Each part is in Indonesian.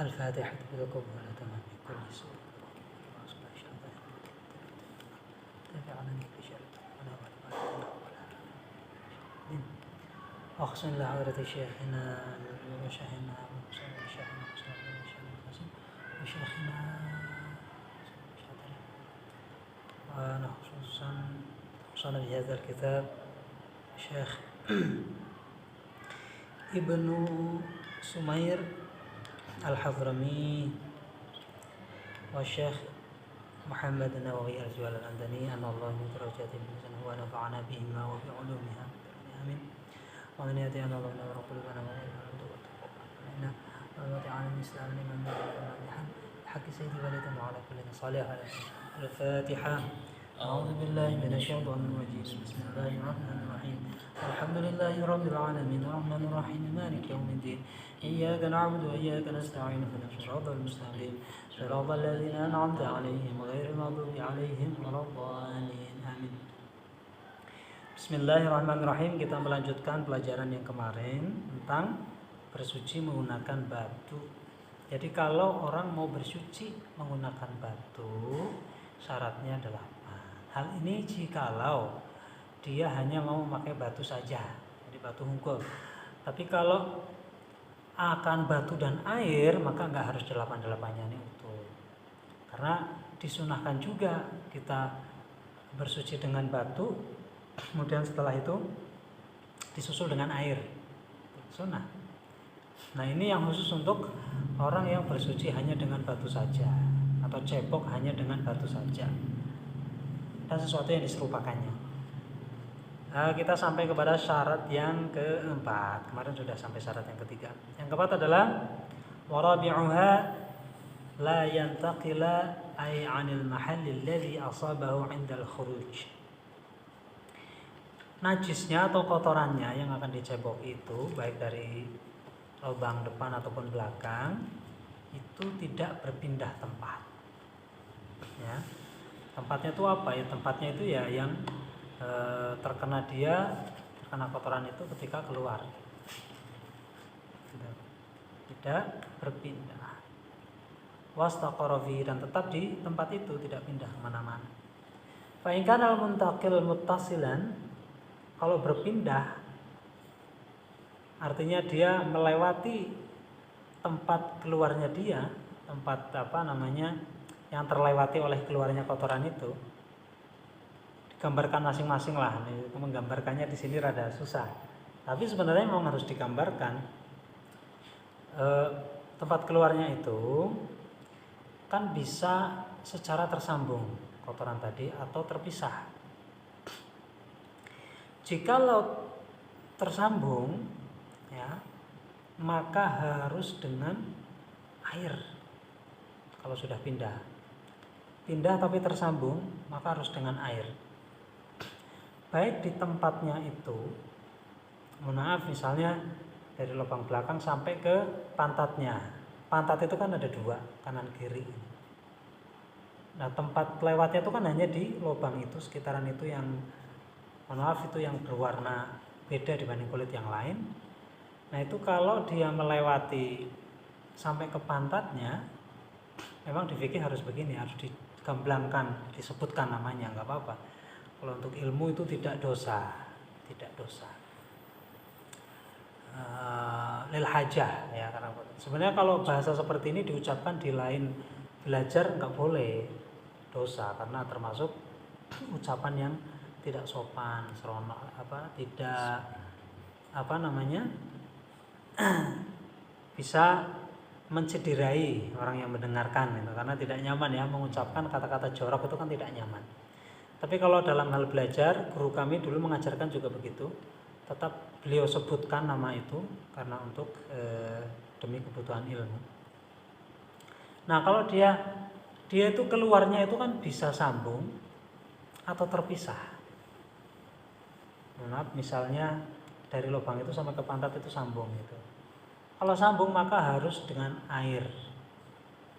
الفاتحة بالقبول تمام كل سوء وأصبح شيطان تابعني بشر ولا والباطل ولا أحسن لحضرة شيخنا وشيخنا وشيخنا وشيخنا وأنا خصوصا بهذا الكتاب شيخ ابن سمير الحضرمي والشيخ محمد النووي الجوال الأندني أن الله من درجاتهم حسنه ونفعنا بهما وبعلومها آمين ومن يهدي أن الله نور قلوبنا وإنا ونوضع على الإسلام لمن نادحا حق سيدي ولد وعلى كل صالح الفاتحة. أعوذ بالله من الشيطان الرجيم بسم الله الرحمن الرحيم الحمد لله رب العالمين الرحمن الرحيم مالك يوم الدين إياك نعبد وإياك نستعين اهدنا الصراط المستقيم صراط الذين أنعمت عليهم غير المغضوب عليهم ولا الضالين آمين. Bismillahirrahmanirrahim. Kita melanjutkan pelajaran yang kemarin tentang bersuci menggunakan batu. Jadi kalau orang mau bersuci menggunakan batu, syaratnya adalah apa? Hal ini jikalau dia hanya mau memakai batu saja, jadi batu hungkul. Tapi kalau akan batu dan air, maka nggak harus delapan-delapannya ini utuh. Karena disunahkan juga kita bersuci dengan batu, kemudian setelah itu disusul dengan air. Sunnah. Nah ini yang khusus untuk orang yang bersuci hanya dengan batu saja, atau cebok hanya dengan batu saja, dan sesuatu yang diserupakannya. Kita sampai kepada syarat yang keempat. Kemarin sudah sampai syarat yang ketiga. Yang keempat adalah warabi'uha la yantaqila ay 'anil mahalli alladhi asabahu 'inda al-khuruj. Najisnya atau kotorannya yang akan dicebok itu baik dari lubang depan ataupun belakang itu tidak berpindah tempat. Ya. Tempatnya itu apa ya? Tempatnya itu ya yang terkena kotoran itu ketika keluar. Tidak berpindah. Wastaqara fihi, dan tetap di tempat itu, tidak pindah kemana-mana. Fa in kana al-muntaqil muttasilan, kalau berpindah artinya dia melewati tempat keluarnya dia, tempat yang terlewati oleh keluarnya kotoran itu. Digambarkan masing-masing lah. Menggambarkannya di sini rada susah. Tapi sebenarnya memang harus digambarkan. Tempat keluarnya itu kan bisa secara tersambung kotoran tadi atau terpisah. Jikalau tersambung, ya, maka harus dengan air. Kalau sudah pindah tapi tersambung, maka harus dengan air. Baik di tempatnya itu, misalnya dari lubang belakang sampai ke pantatnya. Pantat itu kan ada dua, kanan kiri. Nah tempat lewatnya itu kan hanya di lubang itu, sekitaran itu yang itu yang berwarna beda dibanding kulit yang lain. Nah itu kalau dia melewati sampai ke pantatnya, memang di fikih harus begini, harus digamblangkan, disebutkan namanya, nggak apa-apa. Kalau untuk ilmu itu tidak dosa. Lil hajah ya, karena sebenarnya kalau bahasa seperti ini diucapkan di lain belajar nggak boleh, dosa, karena termasuk ucapan yang tidak sopan, bisa mencederai orang yang mendengarkan gitu, karena tidak nyaman ya mengucapkan kata-kata jorok itu kan tidak nyaman. Tapi kalau dalam hal belajar, guru kami dulu mengajarkan juga begitu, tetap beliau sebutkan nama itu karena untuk demi kebutuhan ilmu. Nah kalau dia itu keluarnya itu kan bisa sambung atau terpisah. Misalnya dari lubang itu sampai ke pantat itu sambung gitu. Kalau sambung maka harus dengan air,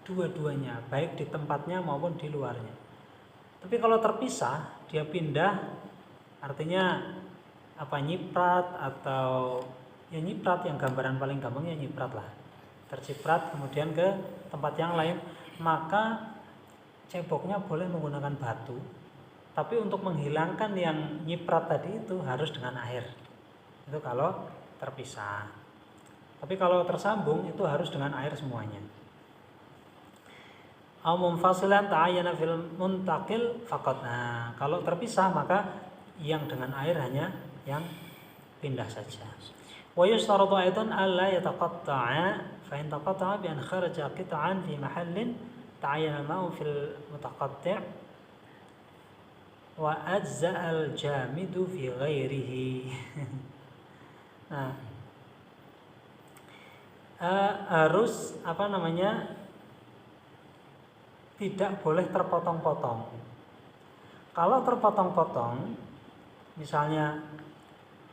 dua-duanya, baik di tempatnya maupun di luarnya. Tapi kalau terpisah, dia pindah, artinya nyiprat atau ya nyiprat, yang gambaran paling gampang ya nyiprat lah. terciprat kemudian ke tempat yang lain, maka ceboknya boleh menggunakan batu. Tapi untuk menghilangkan yang nyiprat tadi itu harus dengan air. Itu kalau terpisah. Tapi kalau tersambung itu harus dengan air semuanya. Au munfasilan ta'ayyana fil muntaqil faqat. Nah, kalau terpisah maka yang dengan air hanya yang pindah saja. Wa yustaratu aidan alla yataqatta'a fa in taqatta'a bi an kharaja qit'an fi mahallin ta'ayyana al-ma'u fil mutaqatti' wa ajza'a al-jamidu fi ghairihi. Nah, harus tidak boleh terpotong-potong. Kalau terpotong-potong, misalnya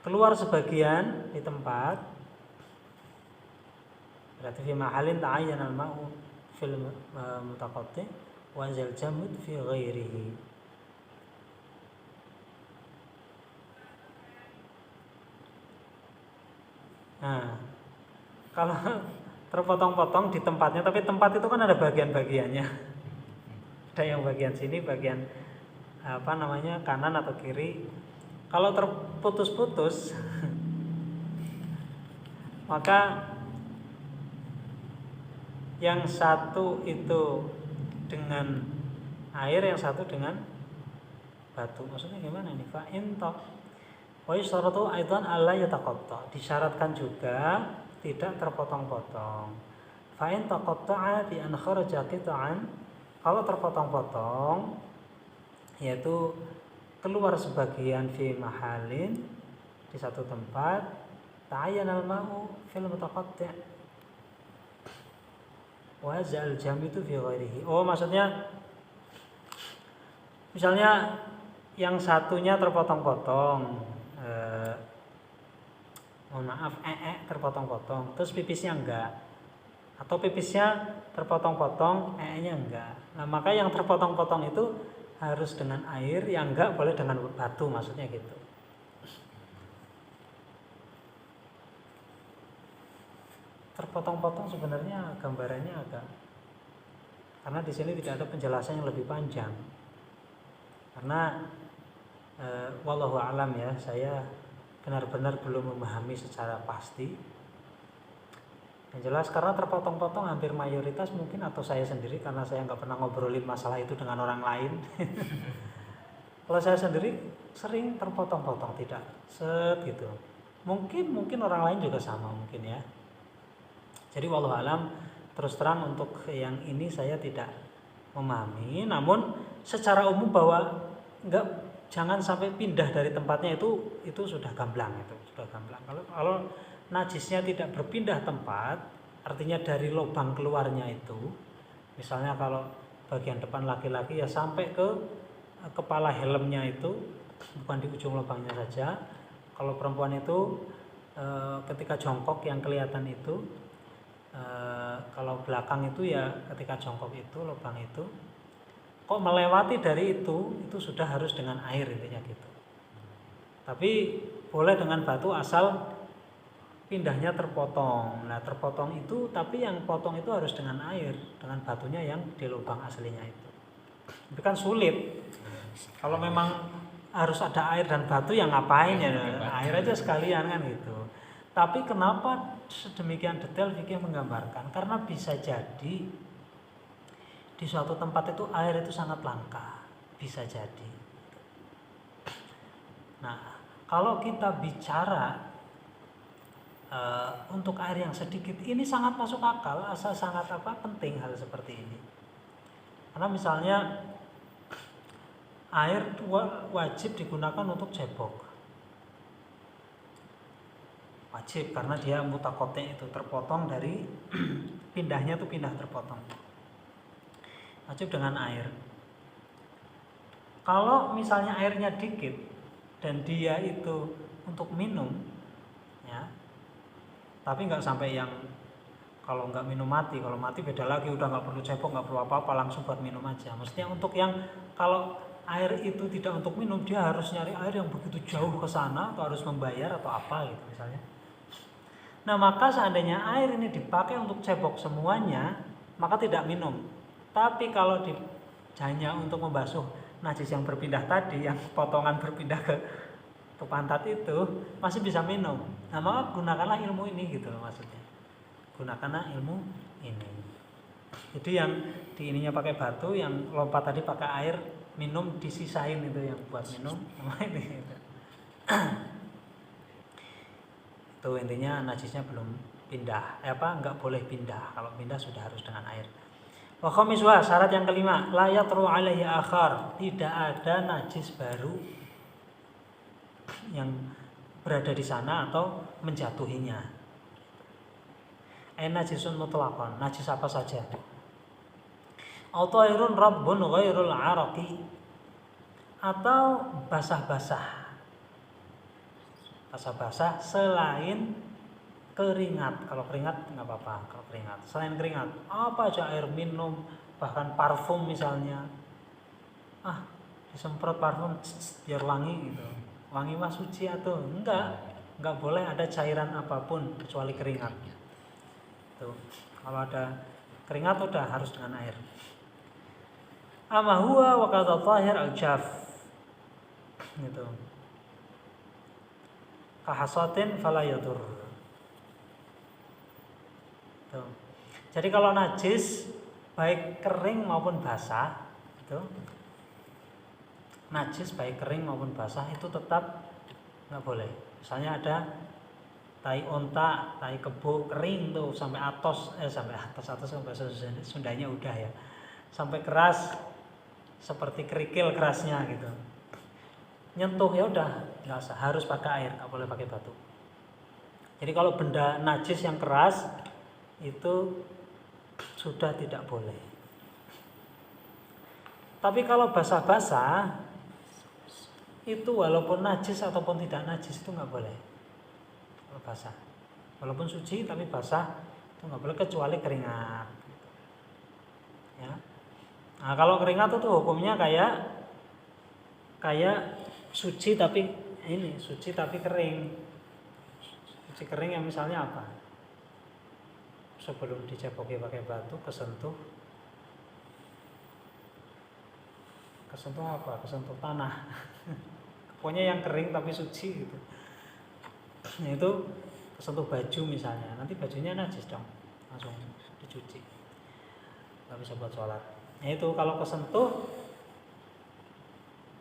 keluar sebagian di tempat, berarti fi mahallin ta'ayyana al-ma'u fil mutaqatti' wa zal jamud fi ghairihi. Nah, kalau terpotong-potong di tempatnya, tapi tempat itu kan ada bagian-bagiannya. Ada yang bagian sini, bagian kanan atau kiri. Kalau terputus-putus maka yang satu itu dengan air, yang satu dengan batu. Maksudnya gimana ini? Fa inta wa yustaratu aidan alla yataqatta. Disyaratkan juga tidak terpotong-potong. Fa in taqatta'a bi an kharaja qita'an. Kalau terpotong-potong yaitu keluar sebagian fi mahallin di satu tempat, ta'ayyana al-ma'u fil mutaqatti' wa zal jamidu fi ghairihi. Oh, maksudnya misalnya yang satunya terpotong-potong, mohon maaf, terpotong-potong, terus pipisnya enggak, atau pipisnya terpotong-potong, nya enggak. Nah, maka yang terpotong-potong itu harus dengan air, yang enggak boleh dengan batu, maksudnya gitu. Terpotong-potong sebenarnya gambarannya agak, karena di sini tidak ada penjelasan yang lebih panjang. Karena wallahu alam ya, saya benar-benar belum memahami secara pasti. Yang jelas karena terpotong-potong hampir mayoritas mungkin, atau saya sendiri karena saya nggak pernah ngobrolin masalah itu dengan orang lain. Kalau saya sendiri sering terpotong-potong, tidak set gitu. Mungkin orang lain juga sama mungkin ya. Jadi wallahu alam, terus terang untuk yang ini saya tidak memahami. Namun secara umum bahwa jangan sampai pindah dari tempatnya itu sudah gamblang, itu sudah gamblang. Kalau najisnya tidak berpindah tempat, artinya dari lubang keluarnya itu, misalnya kalau bagian depan laki-laki ya sampai ke kepala helmnya itu, bukan di ujung lubangnya saja. Kalau perempuan itu ketika jongkok yang kelihatan itu, kalau belakang itu ya ketika jongkok itu lubang itu, kok melewati dari itu sudah harus dengan air, intinya gitu. Tapi boleh dengan batu asal pindahnya terpotong. Nah, terpotong itu, tapi yang potong itu harus dengan air, dengan batunya yang di lubang aslinya itu. Itu kan sulit. Kalau memang harus ada air dan batu, yang ngapain ya? Air aja sekalian kan gitu. Tapi kenapa sedemikian detail fikih menggambarkan? Karena bisa jadi di suatu tempat itu air itu sangat langka, bisa jadi. Nah, kalau kita bicara untuk air yang sedikit, ini sangat masuk akal, sangat penting hal seperti ini. Karena misalnya air wajib digunakan untuk cebok, wajib, karena dia mutakote itu terpotong dari pindahnya itu pindah terpotong, wajib dengan air. Kalau misalnya airnya dikit dan dia itu untuk minum, ya, tapi nggak sampai yang kalau nggak minum mati. Kalau mati beda lagi, udah nggak perlu cebok, nggak perlu apa-apa, langsung buat minum aja. Maksudnya untuk yang kalau air itu tidak untuk minum, dia harus nyari air yang begitu jauh ke sana, atau harus membayar atau apa gitu misalnya. Nah, maka seandainya air ini dipakai untuk cebok semuanya, maka tidak minum. Tapi kalau hanya untuk membasuh najis yang berpindah tadi, yang potongan berpindah ke pantat itu, masih bisa minum. Nah, maka gunakanlah ilmu ini gitu loh maksudnya. Gunakanlah ilmu ini. Jadi yang di ininya pakai batu, yang lompat tadi pakai air, minum disisain itu yang buat minum. Ini gitu. Itu intinya najisnya belum pindah. Enggak boleh pindah. Kalau pindah sudah harus dengan air. Wa khamiswa, syarat yang kelima, la yatru alaihi akhar. Tidak ada najis baru yang berada di sana atau menjatuhinya. Najisun mutlaqan, najis apa saja. Autairun rabbun ghairul araqi, atau basah-basah. Basah-basah selain keringat. Kalau keringat nggak apa-apa. Kalau keringat, selain keringat, apa aja, air minum, bahkan parfum misalnya, disemprot parfum biar wangi gitu. Wangi mah suci atau nggak boleh ada cairan apapun kecuali keringat. Tuh, kalau ada keringat udah harus dengan air. Ama huwa wa qadha zahir al-jaf. Gitu. Kahasatin fala yadur. Tuh. Jadi kalau najis baik kering maupun basah, itu najis baik kering maupun basah itu tetap nggak boleh. Misalnya ada tai onta, tai kebo kering tuh sampai atas bahasa Sundanya udah ya. Sampai keras seperti kerikil kerasnya gitu. Nyentuh ya udah nggak usah, harus pakai air, nggak boleh pakai batu. Jadi kalau benda najis yang keras itu sudah tidak boleh. Tapi kalau basah-basah itu walaupun najis ataupun tidak najis itu nggak boleh. Kalau basah, walaupun suci tapi basah itu nggak boleh kecuali keringat. Ya. Nah, kalau keringat itu hukumnya kayak suci tapi kering. Suci kering yang misalnya apa? Sebelum diceboki pakai batu kesentuh apa? Kesentuh tanah. Pokoknya yang kering tapi suci gitu. Nah, itu kesentuh baju misalnya. Nanti bajunya najis dong. Langsung dicuci. Enggak bisa buat sholat. Nah, itu kalau kesentuh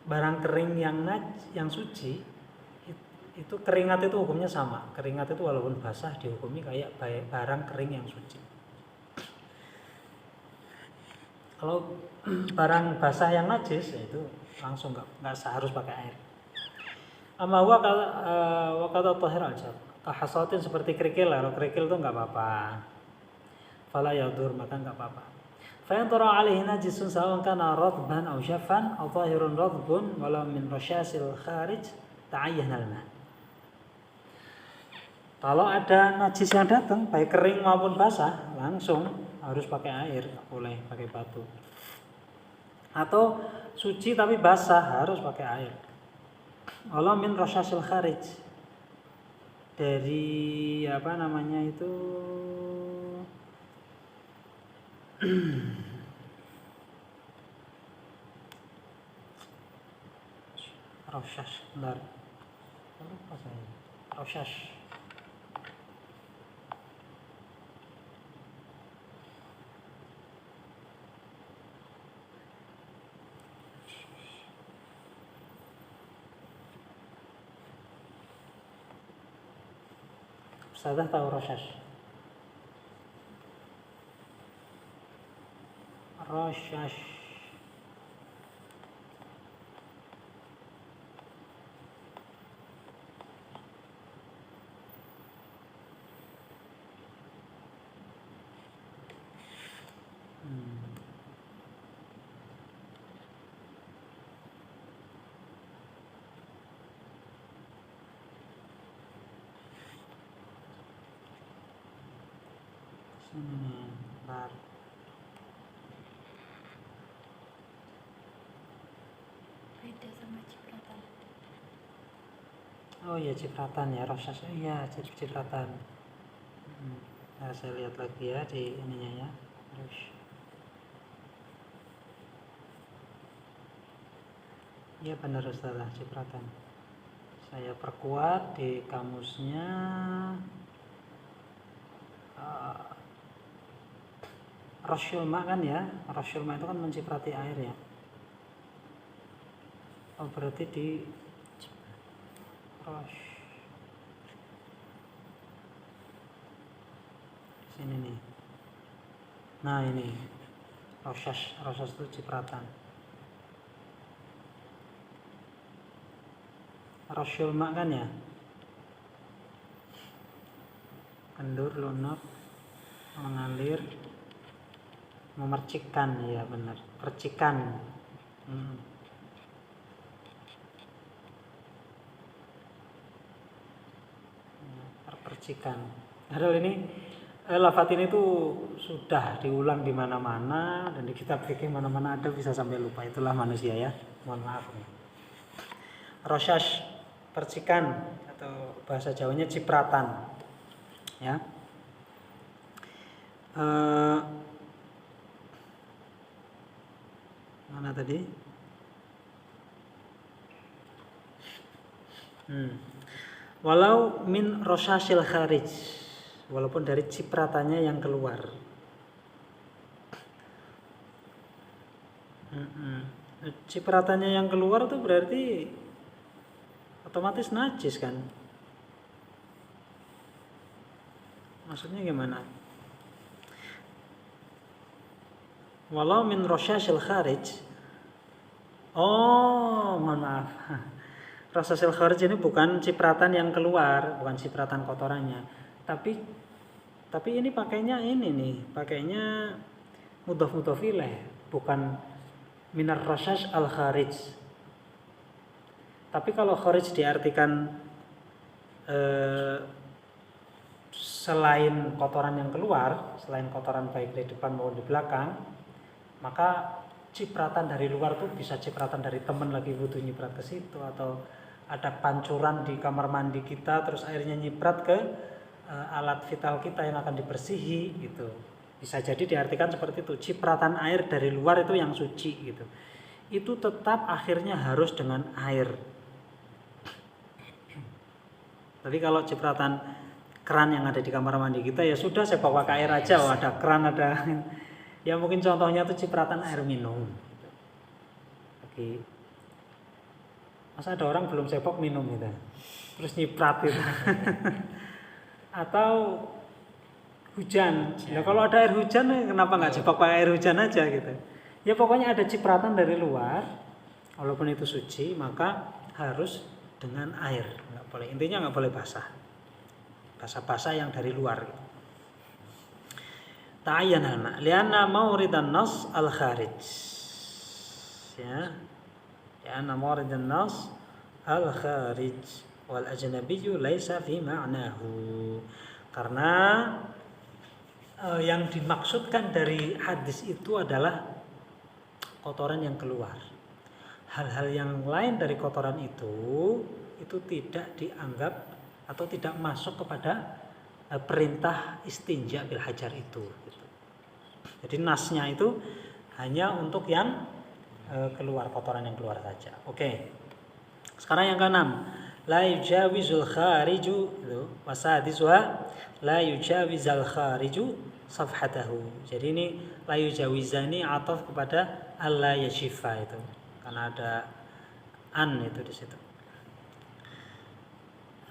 barang kering yang suci, itu keringat itu hukumnya sama. Keringat itu walaupun basah dihukumi kayak barang kering yang suci. Kalau barang basah yang najis itu langsung nggak harus pakai air. Amma wa qada tahir aja. Kahasatin seperti kerikil, kalau kerikil itu nggak apa-apa. Fala yadur, maka nggak apa-apa. Fa in tara alaihi najisun sawan kana radban aw shaffan aw zahirun radbun wala min rasyasil kharij ta'ayyana al-ma. Kalau ada najis yang datang baik kering maupun basah, langsung harus pakai air, nggak boleh pakai batu. Atau suci tapi basah harus pakai air. Wala min rasyasil kharij, dari apa namanya itu Rosyash, benar. Apa saya? Rosyash. Ustazah tahu Rosyash? Rosyash. Bentar. Beda sama cipratan. Oh iya cipratan ya, Rosyash. Iya cipratan. Nah, saya lihat lagi ya di ininya ya. Terus iya benar Ustazah, cipratan. Saya perkuat di kamusnya. Rasyul ma kan ya, rasyul ma itu kan menciprati air ya. Oh berarti di sini nih. Nah ini rosas itu cipratan. Rasyul ma kan ya, kendur, lunak, mengalir, memercikkan, ya benar, percikan. Percikan. Padahal ini lafaz ini tuh sudah diulang di mana-mana dan di kitab fikih mana-mana ada, bisa sampai lupa. Itulah manusia ya. Mohon maaf nih. Rosas, percikan, atau bahasa Jawanya cipratan. Ya. Mana tadi? Walau min rosasil kharij, walaupun dari cipratannya yang keluar. Cipratannya yang keluar itu berarti otomatis najis kan? Maksudnya gimana? Walau min rosasil kharij. Oh, mohon maaf. Rosasil kharij ini bukan cipratan yang keluar, bukan cipratan kotorannya. Tapi ini pakainya ini nih, pakainya mudhaf ilaih, bukan minar rosas al kharij. Tapi kalau kharij diartikan selain kotoran yang keluar, selain kotoran baik di depan maupun di belakang, maka cipratan dari luar tuh bisa cipratan dari teman lagi butuh nyiprat ke situ, atau ada pancuran di kamar mandi kita terus airnya nyiprat ke alat vital kita yang akan dibersihi gitu. Bisa jadi diartikan seperti itu, cipratan air dari luar itu yang suci gitu. Itu tetap akhirnya harus dengan air. Tapi kalau cipratan keran yang ada di kamar mandi kita, ya sudah, saya bawa ke air aja. Oh, ada keran, ada ya mungkin contohnya itu cipratan air minum. Oke. Masa ada orang belum sebok minum gitu, terus nyiprat gitu. Atau hujan. Ya kalau ada air hujan, kenapa nggak sebok pakai air hujan aja gitu. Ya pokoknya ada cipratan dari luar, walaupun itu suci, maka harus dengan air. Nggak boleh, intinya nggak boleh basah. Basah-basah yang dari luar gitu. Ta'ayyana lianna mawridan nas al-kharij. Ya. Lianna mawridan nas al-kharij wal ajnabiyyu laisa fi ma'nahu. Karena yang dimaksudkan dari hadis itu adalah kotoran yang keluar. Hal-hal yang lain dari kotoran itu tidak dianggap atau tidak masuk kepada perintah istinja bil hajar itu. Jadi nasnya itu hanya untuk yang keluar, kotoran yang keluar saja. Oke. Sekarang yang keenam, la yujawizul khariju wasadisuha la yujawizal khariju safhatahu. Jadi ini la yujawizani ataf kepada alla yashifa itu. Karena ada an itu di situ.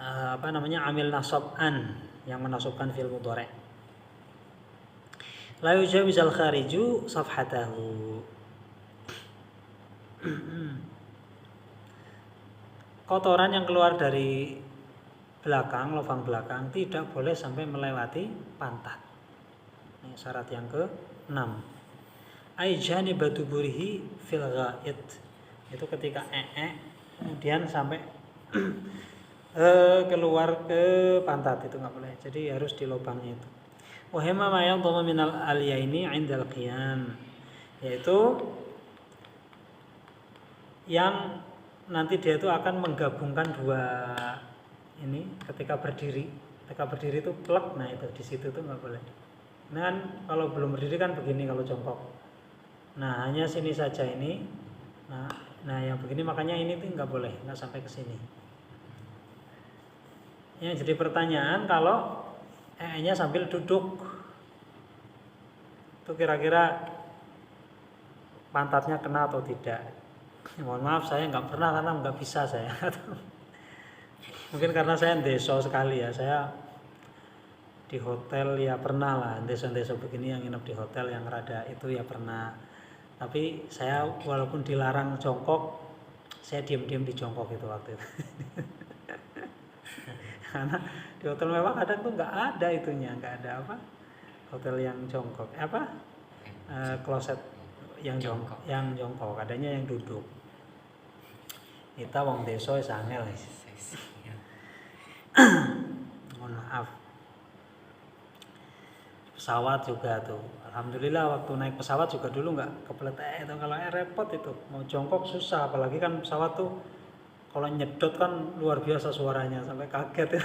Amil nasab an yang menasabkan fi'il mudhari'. La yujawizal khariju safhatahu. Kotoran yang keluar dari belakang, lubang belakang, tidak boleh sampai melewati pantat. Ini syarat yang ke-6. Ai janibatu burihi fil ghaid. Itu ketika kemudian sampai keluar ke pantat, itu nggak boleh. Jadi harus di lubangnya itu. Wahima ma yadhamu minal alyaini 'indal qiyam, yaitu yang nanti dia itu akan menggabungkan dua ini ketika berdiri Ketika berdiri itu plek, nah itu di situ tuh nggak boleh. Nah kan kalau belum berdiri kan begini kalau jongkok. Nah hanya sini saja ini. Nah yang begini makanya ini tuh nggak boleh, nggak sampai ke sini. Yang jadi pertanyaan kalau nya sambil duduk, itu kira-kira pantatnya kena atau tidak? Mohon maaf saya nggak pernah karena nggak bisa saya. Mungkin karena saya deso sekali ya, saya di hotel ya pernah lah, deso-deso begini yang nginep di hotel yang rada itu ya pernah. Tapi saya walaupun dilarang jongkok, saya diam-diam di jongkok itu waktu itu. Karena di hotel mewah kadang tuh nggak ada itunya, nggak ada apa hotel yang jongkok, kloset yang jongkok, adanya yang duduk. Kita wong deso sangel. Mohon maaf. Pesawat juga tuh, alhamdulillah waktu naik pesawat juga dulu nggak kebelet itu kalau repot itu mau jongkok susah, apalagi kan pesawat tuh kalau nyedot kan luar biasa suaranya sampai kaget ya.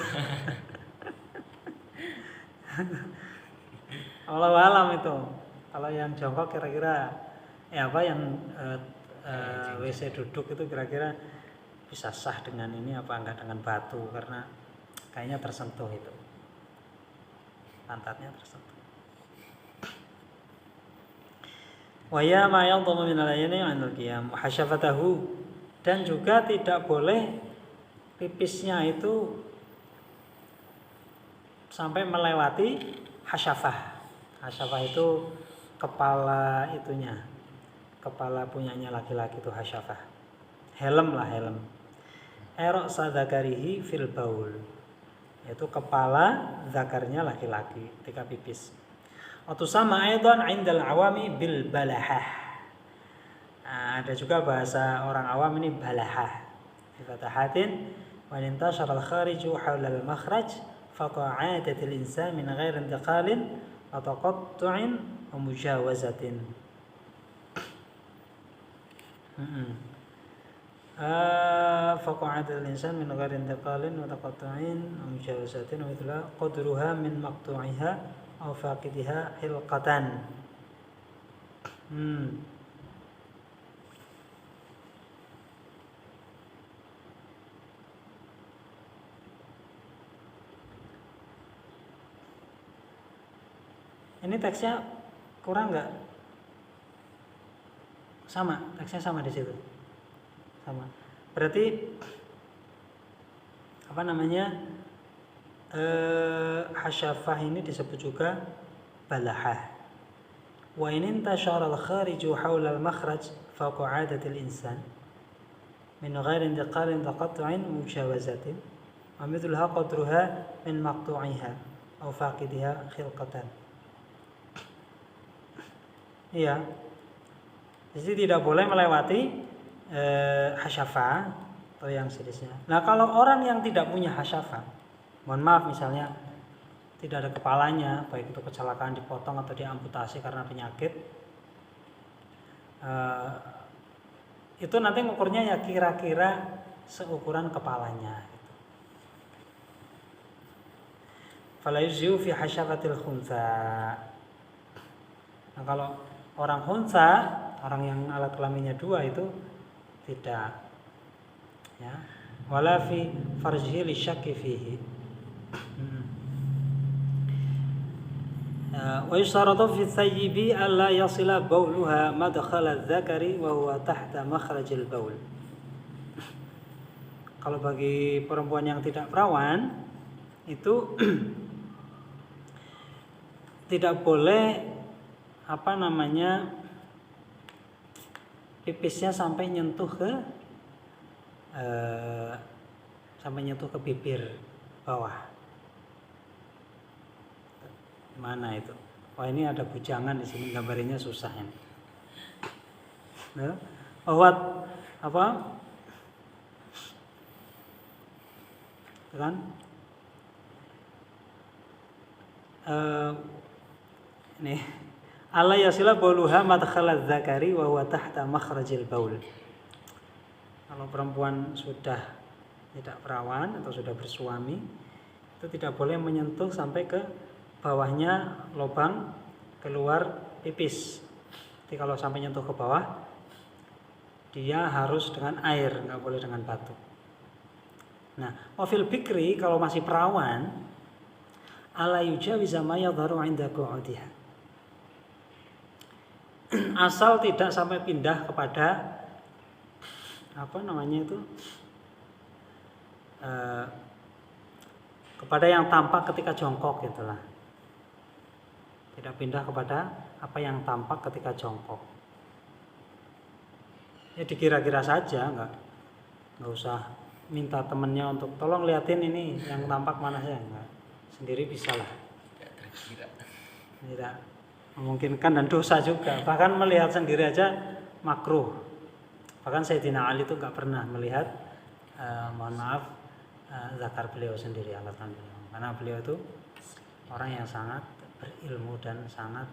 Allah alam itu. Kalau yang jongkok kira-kira yang WC duduk itu kira-kira bisa sah dengan ini apa enggak dengan batu, karena kayaknya tersentuh itu. Pantatnya tersentuh. Wa ya ma yadhamu min al-ayni 'inda al-qiyam hasyafatahu, dan juga tidak boleh pipisnya itu sampai melewati hasyafah. Hasyafah itu kepala itunya, kepala punyanya laki-laki itu hasyafah. Helm lah, helm. Erok sadakarihi fil baul, yaitu kepala zakarnya laki-laki ketika pipis. Atau sama aidan indal awami bil balahah. Nah, ada juga bahasa orang awam ini balahah. Fatahatin wa intashara al-khariju hawla al-makhraj fa qa'adatil insan min ghairi intiqalin wa taqattu'in wa mujawazatin. Fa qa'adatil insan min ghairi intiqalin wa taqattu'in wa mujawazatin wa mithla qadruha min maqtu'iha aw faqidiha hilqatan. Ini teksnya kurang nggak? Sama, teksnya sama di situ. Sama. Berarti apa namanya? Hasyafah ini disebut juga balahah. Wa in intashara al-khariju hawla al-makhraj fa qa'adatil insan min ghairi intiqalin taqattu'in mujawazatin wa mithluha qadruha min maqtu'iha aw faqidiha khilqatan. Iya. Jadi tidak boleh melewati hasyafah atau yang sejenisnya. Nah, kalau orang yang tidak punya hasyafah, mohon maaf misalnya tidak ada kepalanya, baik itu kecelakaan dipotong atau diamputasi karena penyakit, itu nanti ngukurnya ya kira-kira seukuran kepalanya. Fala yuzyu fi hasyafatil khunsa. Nah, kalau orang khunsa, orang yang alat kelaminnya 2 itu tidak, ya. Wala fi farjihi lisyakki fihi. Wa yusharatu fi thayyibi alla yasila bauluha madkhala adh-dhakari wa huwa tahta makhrajil baul. Kalau bagi perempuan yang tidak perawan itu tidak boleh pipisnya sampai nyentuh ke bibir bawah. Mana itu? Wah, ini ada bujangan di sini, gambarnya susah ini. Nah, kan? Nih. Allah yasila bauluha madkhala dzakari wa huwa tahta makhrajil baul. Kalau perempuan sudah tidak perawan atau sudah bersuami, itu tidak boleh menyentuh sampai ke bawahnya lubang keluar pipis. Jadi kalau sampai nyentuh ke bawah, dia harus dengan air, nggak boleh dengan batu. Nah, wafil bikri kalau masih perawan, ala yujawiza ma yadharu 'inda qu'udiha. Asal tidak sampai pindah kepada kepada yang tampak ketika jongkok gitulah. Tidak pindah kepada apa yang tampak ketika jongkok. Ya dikira-kira saja, nggak usah minta temennya untuk tolong liatin ini yang tampak mana ya, enggak. Sendiri bisa lah. Tidak memungkinkan dan dosa juga. Bahkan melihat sendiri aja makruh. Bahkan Sayyidina Ali itu nggak pernah melihat zakar beliau sendiri, alatan beliau. Karena beliau itu orang yang sangat berilmu dan sangat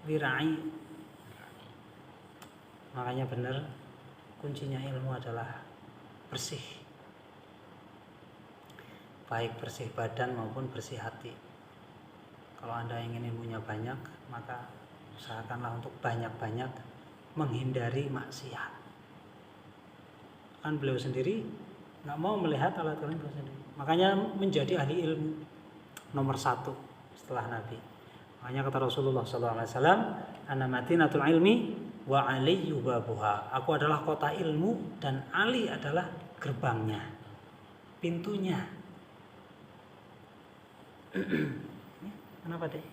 wirai. Makanya benar kuncinya ilmu adalah bersih, baik bersih badan maupun bersih hati. Kalau Anda ingin ilmunya banyak, maka usahakanlah untuk banyak-banyak menghindari maksiat. Kan beliau sendiri nggak mau melihat alat kelamin beliau sendiri. Makanya menjadi ahli ilmu nomor 1 setelah Nabi. Makanya kata Rasulullah SAW, ana madinatul ilmi wa aliyyu babuha. Aku adalah kota ilmu dan Ali adalah gerbangnya, pintunya. Kenapa deh?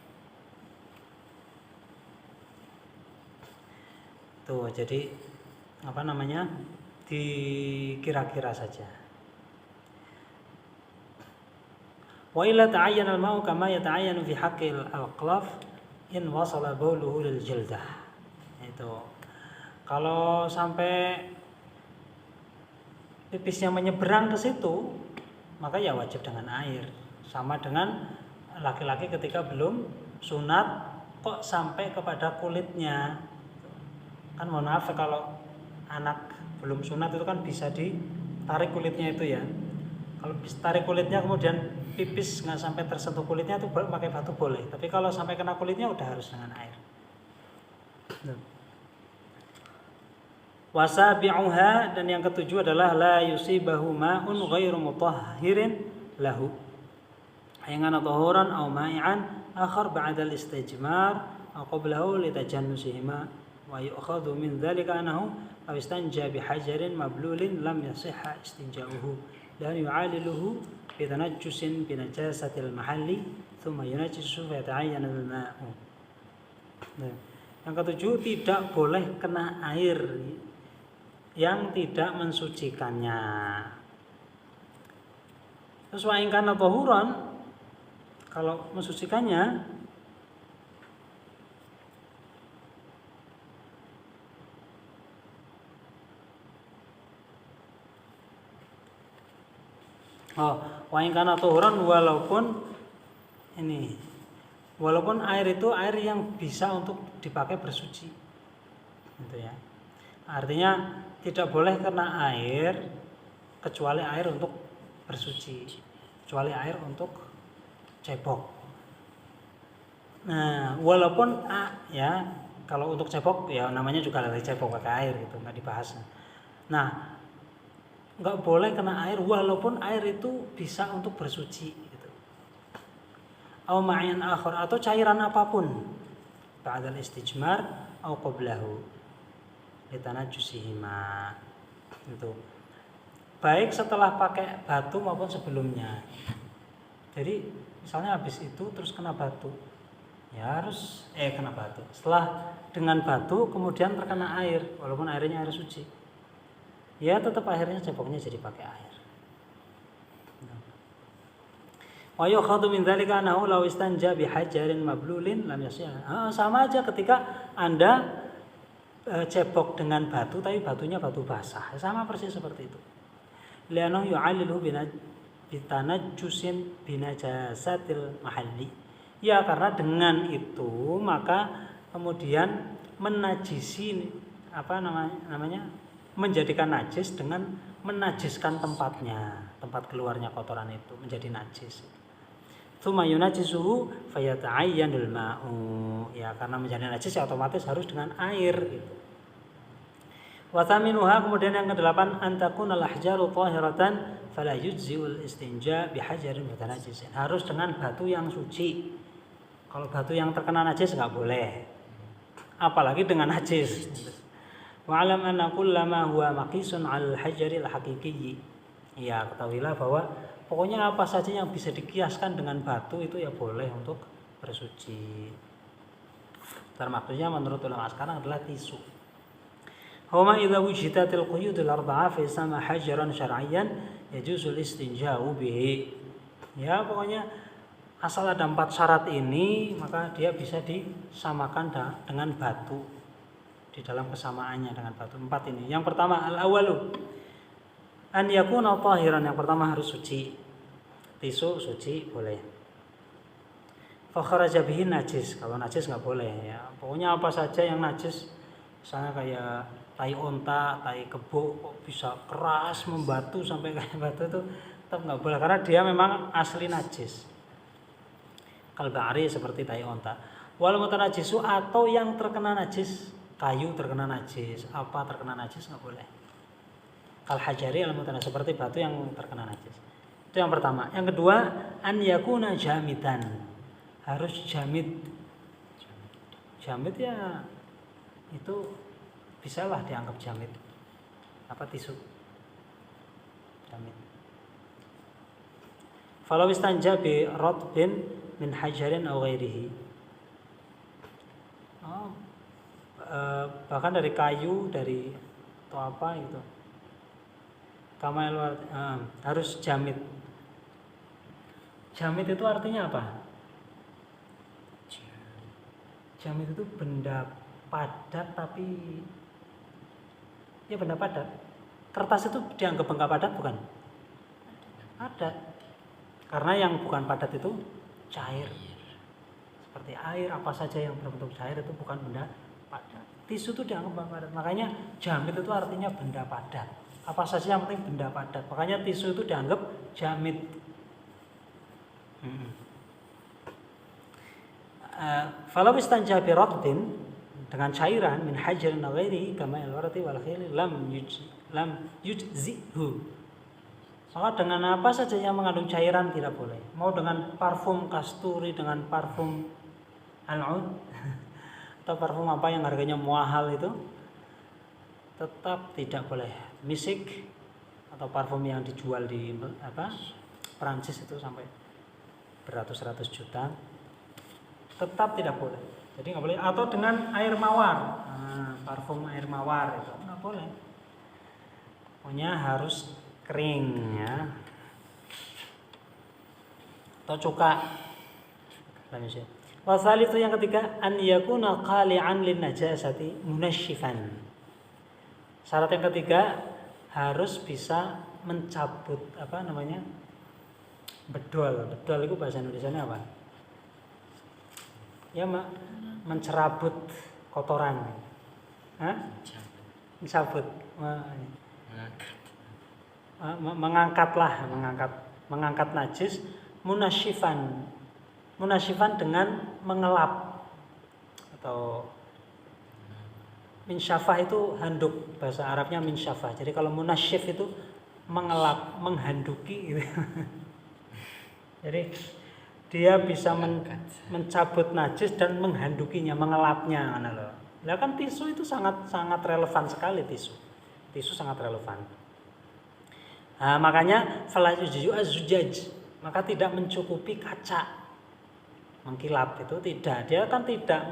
Tuh, jadi dikira-kira saja. Wa illa ta'ayyana al-ma'u kama yata'ayyanu fi haqqil al-aqlaf in wasala bawluhu lil jildah. Itu. Kalau sampai pipisnya menyeberang ke situ, maka ya wajib dengan air. Sama dengan laki-laki ketika belum sunat kok sampai kepada kulitnya. Kan mohon maaf kalau anak belum sunat itu kan bisa ditarik kulitnya itu ya. Kalau tarik kulitnya kemudian pipis nggak sampai tersentuh kulitnya itu pakai batu boleh. Tapi kalau sampai kena kulitnya udah harus dengan air. Wasabi'uha, dan yang ketujuh adalah la yusibahu ma'un ghairu mutahhirin lahu. Ayangana tahuran aw ma'i'an akhar ba'da al-istijmar aw qablahu litajannusihima wa yu'khadhu min dhalika annahu aw istanja bihajarin mablulin lam yasihha istinja'uhu dan yu'aliluhu bitanajjusin binajasatil mahalli thumma yunajjisu fa yata'ayyana al-ma'u. Yang ketujuh, tidak boleh kena air yang tidak mensucikannya. Terus wa in kana tahuran, kalau mensucikannya wa in kana tahuran, walaupun air itu air yang bisa untuk dipakai bersuci. Gitu ya. Artinya tidak boleh kena air kecuali air untuk bersuci, kecuali air untuk cebok. Nah, walaupun ya kalau untuk cebok ya namanya juga dari cebok pakai air gitu, nggak dibahas. Nah, nggak boleh kena air walaupun air itu bisa untuk bersuci gitu. Au ma'in akhar, atau cairan apapun ba'dal istijmar au qablahu litanajjusihima. Itu baik setelah pakai batu maupun sebelumnya. Jadi misalnya habis itu terus kena batu, ya harus kena batu. Setelah dengan batu kemudian terkena air, walaupun airnya air suci, ya tetap akhirnya ceboknya jadi pakai air. Wa yukhadhu min dzalika annahu law istanja bihajarin mablulin lam yasih. Sama aja ketika Anda cebok dengan batu tapi batunya batu basah, sama persis seperti itu. Li'annahu yu'allilu bitanajjusin binajasatil mahalli. Ya karena dengan itu maka kemudian menajisi menjadikan najis dengan menajiskan tempatnya, tempat keluarnya kotoran itu menjadi najis. Tsumma yunajjisuhu fayata'ayyanul ma'u. Ya, karena menjadi najis ya otomatis harus dengan air gitu. Wa thaminuha, kemudian yang ke-8, antakuna al-ahjaru tahiratan fala yujzi'ul istinja bihajarin mutanajjisin. Harus dengan batu yang suci. Kalau batu yang terkena najis enggak boleh. Apalagi dengan najis. Wa alam anna kullama huwa maqisun 'alal hajaril haqiqi. Ya, ketahuilah bahwa pokoknya apa saja yang bisa dikiaskan dengan batu itu ya boleh untuk bersuci. Termaksudnya menurut ulama sekarang adalah tisu. Huma idza wujidatil quyudul arba'a fa sama hajaran syar'iyyan yajuzul istinja'u bihi. Ya, pokoknya asal ada 4 syarat ini maka dia bisa disamakan dengan batu. Di dalam kesamaannya dengan batu 4 ini. Yang pertama al-awwalu an yakuna tahiran, yang pertama harus suci. Tisu suci boleh. Fa kharaja bihi najis, kalau najis enggak boleh ya. Pokoknya apa saja yang najis, misalnya kayak tai onta, tai kebo kok bisa keras membatu sampai kayak batu itu tetap enggak boleh karena dia memang asli najis. Kalbari seperti tai onta. Wal mutanajisu, atau yang terkena najis, kayu terkena najis, apa terkena najis enggak boleh. Kal hajari al mutanah, seperti batu yang terkena najis. Itu yang pertama. Yang kedua, an yakuna jamidan. Harus jamid. Jamid ya itu bisalah dianggap jamid. Apa tisu? Jamid. Falau istanja bi ratbin min hajarin aw ghairihi. Bahkan dari kayu, dari atau apa gitu. Kamal harus jamid. Jamid itu artinya apa? Jamid itu benda padat tapi ya benda padat. Kertas itu dianggap benda padat bukan? Padat. Karena yang bukan padat itu cair. Seperti air, apa saja yang berbentuk cair itu bukan benda padat. Tisu itu dianggap benda padat. Makanya jamid itu artinya benda padat. Apa saja yang penting benda padat. Makanya tisu itu dianggap jamid. Falau istanja bi ratbin, dengan cairan min hajarin aw ghairihi kama al-warati wal khil lam yujzihu. Maka dengan apa saja yang mengandung cairan tidak boleh. Mau dengan parfum kasturi, dengan parfum al-ud atau parfum apa yang harganya mahal itu tetap tidak boleh. Misik atau parfum yang dijual di Perancis itu sampai beratus-ratus juta tetap tidak boleh. Jadi nggak boleh. Atau dengan air mawar, parfum air mawar itu nggak boleh. Pokoknya harus kering ya. Atau cuka. Wasal itu yang ketiga, an yakuna qali'an lin najasati munashifan. Syarat yang ketiga harus bisa mencabut bedol. Bedol itu bahasa Indonesianya apa? Ya, mencerabut kotoran. Mencabut. Mengangkat najis, munashifan dengan mengelap atau minsyafah itu handuk, bahasa Arabnya minsyafah. Jadi kalau munashif itu mengelap, menghanduki gitu. Jadi dia bisa mencabut najis dan menghandukinya, mengelapnya. Nah kan tisu itu sangat relevan sekali tisu. Tisu sangat relevan. Nah, makanya fala yujzu az-zujaj, maka tidak mencukupi kaca mengkilap itu tidak. Dia kan tidak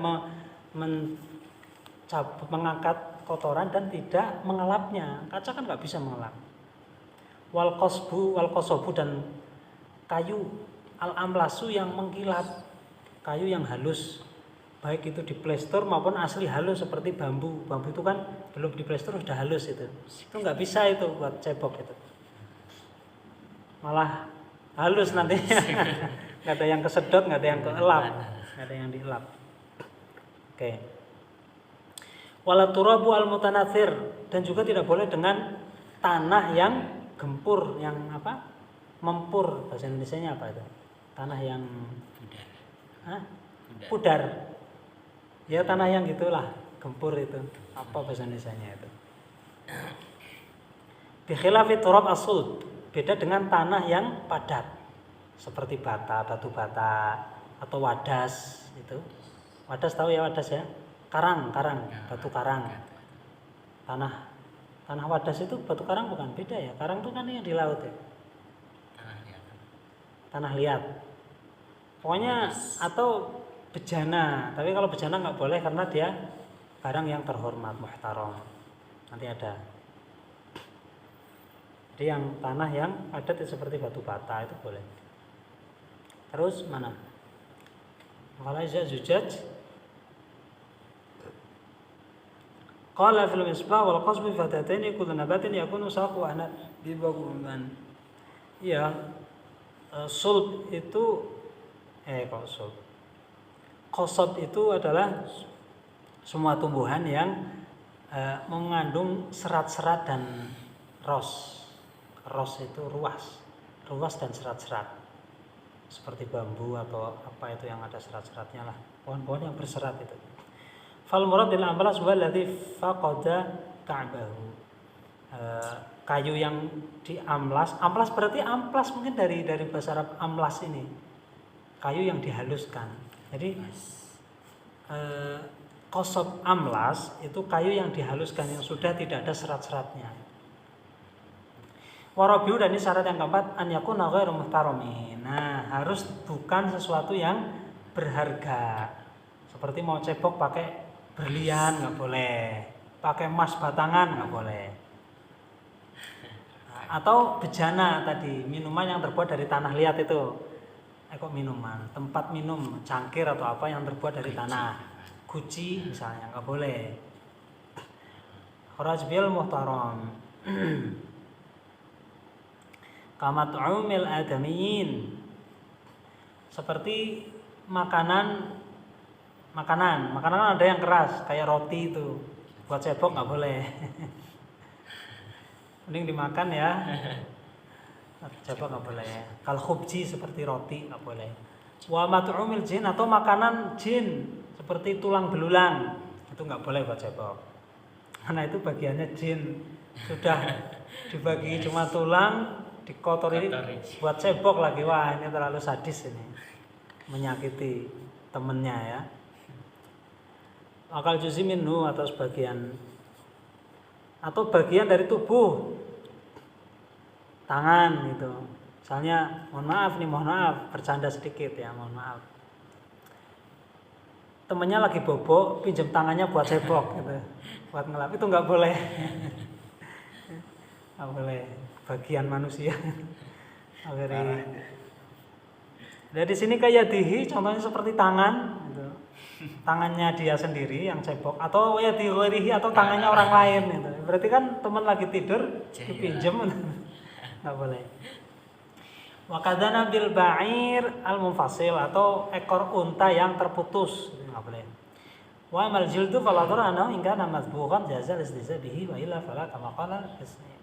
mengangkat kotoran dan tidak mengelapnya. Kaca kan nggak bisa mengelap. Wal qasbu dan kayu al-amlasu yang mengkilap, kayu yang halus, baik itu di plester maupun asli halus seperti bambu. Bambu itu kan belum di plester sudah halus itu nggak bisa itu buat cebok itu. Malah halus nantinya. Nggak ada yang kesedot, nggak ada yang keelap, nggak ada yang dielap. Oke. Wala turabu al-mutanathir, dan juga tidak boleh dengan tanah yang gempur, yang apa? Mempur, bahasa Indonesianya apa itu? Tanah yang Pudar. Hah? Pudar. Pudar. Ya tanah yang gitulah, gempur itu. Apa bahasa Indonesianya itu? Bi khilafi turab as-suld, beda dengan tanah yang padat. Seperti bata, batu bata atau wadas itu. Wadas tahu ya wadas ya? Karang, batu karang. Tanah wadas itu batu karang bukan, beda ya. Karang itu kan yang di laut ya. Tanah liat. Pokoknya atau bejana, tapi kalau bejana nggak boleh karena dia barang yang terhormat, muhtaram. Nanti ada. Jadi yang tanah yang padat seperti batu bata itu boleh. Terus mana? Kalau zujaj qala fil misbah wal qasb fatataini kullu nabatin yakunu saqu ana bibaguman. Ya, sulb itu qasab itu adalah semua tumbuhan yang mengandung serat-serat dan ros. Ros itu ruas dan serat-serat. Seperti bambu atau apa itu yang ada serat-seratnya lah. Pohon-pohon yang berserat itu. Fal murad bil amlas huwa alladhi faqada ka'bahu. Kayu yang diamlas, amplas berarti amplas mungkin dari bahasa Arab amlas ini. Kayu yang dihaluskan. Jadi qasab amlas itu kayu yang dihaluskan yang sudah tidak ada serat-seratnya. Warabiu, dan ini syarat yang keempat, an yakuna ghairu muhtaramin. Nah, harus bukan sesuatu yang berharga. Seperti mau cebok pakai berlian nggak boleh, pakai emas batangan nggak boleh. Atau bejana tadi, minuman yang terbuat dari tanah liat itu. Minuman, tempat minum, cangkir atau apa yang terbuat dari tanah. Guci misalnya nggak boleh. Kharaj bil muhtaram. Kama tu'umil adamiyin, seperti makanan ada yang keras kayak roti itu, buat cebok nggak boleh. Mending dimakan ya, cebok nggak boleh. Kal khubji seperti roti nggak boleh. Wa matu'umil jin, atau makanan jin seperti tulang belulang, itu nggak boleh buat cebok. Karena itu bagiannya jin, sudah dibagi cuma tulang, dikotori buat cebok lagi. Wah, ini terlalu sadis ini, menyakiti temennya ya. Akal juzi minhu, atau sebagian atau bagian dari tubuh, tangan gitu. Misalnya, mohon maaf, bercanda sedikit ya, mohon maaf. Temennya lagi bobok, pinjam tangannya buat cebok gitu, buat ngelap, itu nggak boleh. Nggak boleh. Bagian manusia. Dari sini kayak dihi, contohnya seperti tangan, gitu. Tangannya dia sendiri yang cebok, atau ya dihi atau tangannya orang lain, gitu. Berarti kan teman lagi tidur dipinjam, nggak boleh. Wakadana bil ba'ir al munfasil, atau ekor unta yang terputus, nggak boleh. Wa mal jildu faladhur anahu in kana madbughan jaza al-istihza bihi wa illa fala kama qala al-Hisni.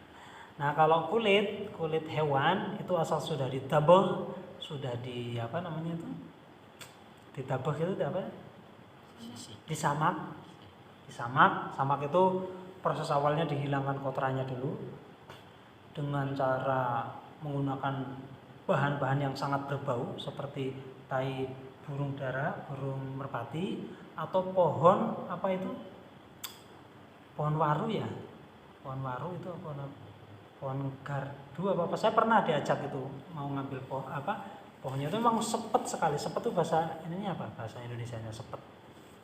Nah, kalau kulit hewan itu asal sudah ditabah, sudah ditabah itu apa? Samak itu proses awalnya dihilangkan kotorannya dulu dengan cara menggunakan bahan-bahan yang sangat berbau seperti tai burung dara, burung merpati, atau pohon apa itu? Pohon waru ya. Pohon waru itu pohon gardu apa? Saya pernah diajak itu mau ngambil pohonnya itu memang sepet sekali. Sepet itu bahasa ininya apa? Bahasa Indonesianya sepet.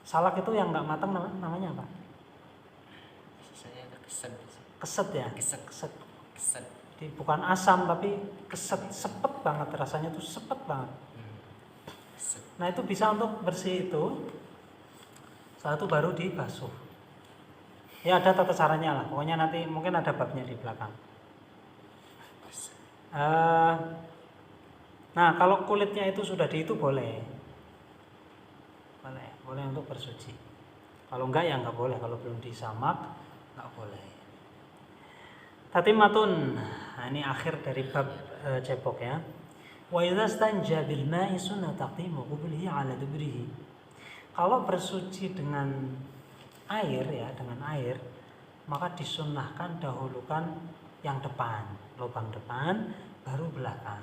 Salak itu yang nggak matang namanya apa? Saya keset. Keset ya? Keset. Jadi bukan asam tapi keset, sepet banget rasanya tuh, sepet banget. Nah, itu bisa untuk bersih itu. Setelah itu baru dibasuh. Ya ada tata caranya lah. Pokoknya nanti mungkin ada babnya di belakang. Nah, kalau kulitnya itu sudah boleh untuk bersuci. Kalau enggak ya enggak boleh. Kalau belum disamak enggak boleh. Tatimatun. Nah, ini akhir dari bab cebok ya. Wa idza stanja bil ma'i sunnah taqdimu qublihi 'ala dubrihi. Kalau bersuci dengan air ya, dengan air, maka disunnahkan dahulukan yang depan, lubang depan baru belakang.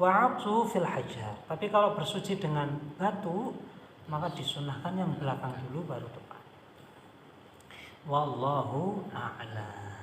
Wa 'atsu fil hajar. Tapi kalau bersuci dengan batu, maka disunnahkan yang belakang dulu baru depan. Wallahu a'lam.